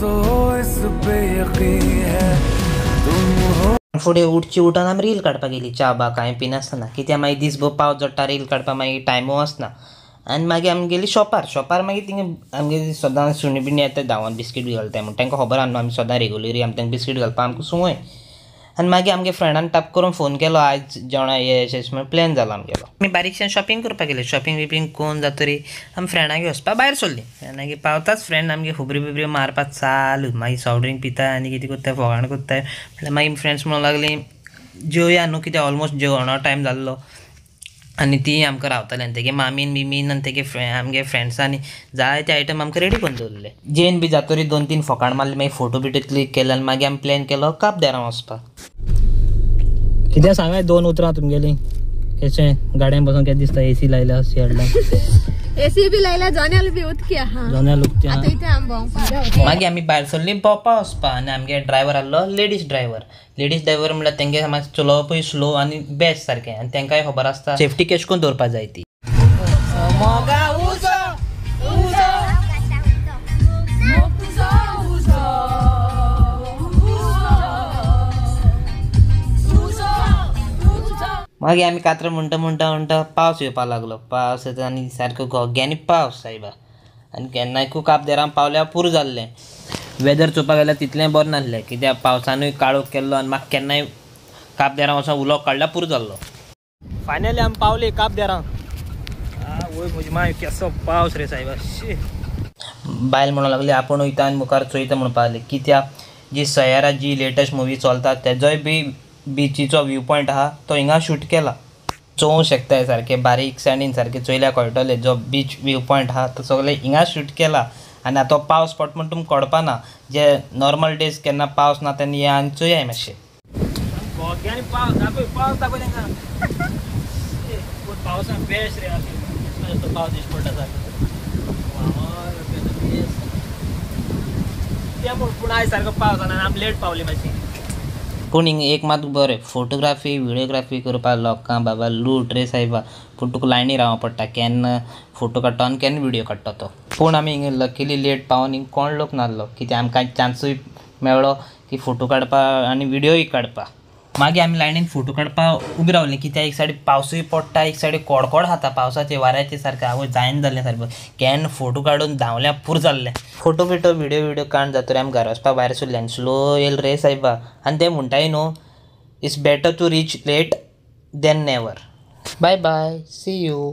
तो इस पे यकीन है तुम फुडें उठची उठून आमी रील काडपाक गेली च्या बा कांय पी नासतना कित्याक मागीर दिसभर पावस जोडटा रील काडपाक मागीर टायमू वचना आनी मागीर आमी गेली शॉपार मागीर थिंगा आमगे सदां सुणी बिणी येता धांवन बिस्कीट बी घालताय म्हण तांकां खबर आहा न्हू आमी सदां रेगुलरी आमी तांकां बिस्कीट घालपाक आमकां संवय आनी मागीर आमगे फ्रेंडान टाप करून फोन केलो आयज जेवणा ये अशें म्हणून प्लॅन जालो आमगेलो आमी बारीकशें शॉपिंग करपाक गेले शॉपिंग बिपींग करून जातरी आमी फ्रेंडांगे वचपाक भायर सरलीं मागीर पावताच फ्रेंड आमगे खबरी बिबरी मारपाक चालू मागीर सॉफ्ट ड्रिंक पिताय आनी कितें करताय फोगाण करताय म्हटल्यार मागीर फ्रेंड्स म्हणूंक लागलीं जेवया न्हू कित्याक ऑलमोस्ट जेवणा टायम जाल्लो आनी ती आमकां रावताली आनी तेगे मामीन बिमीन आनी तेगे आमगे फ्रेंड्सांनी जायते आयटम आमकां रेडी करून दवरले जेन बी जातरी 2-3 फोकाण मारले मागीर फोटो बिटो क्लिक केले आनी मागीर आमी प्लॅन केलो काब देरां वचपाक कित्याक सांगाय 2 उतरां तुमगेलीं केशें गाड्यान बसून केदें दिसता एसी लायल्या शेडला एसी बी लायल्या जोन्याल बी उदकी आहा जोन्याल उदकी आहा आतां इथे आमी भोंवपाक मागीर आमी भायर सरलीं भोंवपाक वचपाक आनी आमगे ड्रायव्हर आहलो लेडीज ड्रायव्हर म्हळ्यार तेंगे मातशें चलोवपूय स्लो आनी बेस्ट सारकें आनी तेंकाय खबर आसता सेफ्टी केश करून दवरपाक जाय ती मागीर आमी कातर म्हणटा पावस येवपाक लागलो पावस येता आनी सारको घोग्यांनी पावस सायबा आनी केन्नायकू काब देरां पावल्यार पुरो जाल्लें वेदर चोवपाक गेल्यार तितलें बरें नासलें कित्याक पावसानूय काळोख केल्लो आनी म्हाका केन्नाय काब देरां वचोन उलोवप काडल्यार पुरो जाल्लो फायनली आमी पावली काब देरां वय म्हजी माय केसो पावस रे सायबा शी बायल म्हणूंक लागली आपूण वयता आनी मुखार चोयता म्हणपाक लागली कित्याक जी सयारा जी लेटस्ट मुवी चलता तेजोय बी बीचीचो व्यू पॉयंट आहा तो हिंगा शूट केला चोवूंक शकताय सारकें बारीकसाणीन सारकें चोयल्यार कळटलें जो बीच व्यू पॉयंट आहा तो सगळें हिंगा शूट केला आनी आतां पावस पडटा म्हण तुमकां कळपाना जे नॉर्मल डेज केन्ना पावस ना तेन्ना या आनी चोयाय मातशें गोग्यांनी पावस दाखय तांकां पावसान बेस्ट रे पावस दिश्ट पडटा सारको पूण आयज सारको पावस आनी आमी लेट पावली मातशी पूण हिंगा एक मात बरें फोटोग्राफी विडियोग्राफी करपाक लोकांक बाबा लूट रे सायबा पूण तुका लायनी रावों पडटा केन्ना फोटो काडटा आनी केन्ना विडियो काडटा तो पूण आमी हिंगा लकीली लेट पावोन हिंगा कोण लोक नासलो कित्याक आमकां चान्सूय मेळ्ळो की फोटो काडपाक आनी विडियोय काडपाक मागीर आमी लायनीन फोटो काडपाक उबी रावलीं कित्याक एक सायडी पावसूय पडटा एक सायडी कडकड खाता पावसाचे वाऱ्याचे सारकें आवय जायना जाल्लें सारकें केन्ना फोटो काडून धांवल्यार पुरो जाल्लें फोटो बिटो विडियो काडून जातरी आमी घरा वचपाक भायर सरलीं आनी स्लो येयले रे सायबा आनी ते म्हणटाय न्हू it's better to reach late than never bye bye see you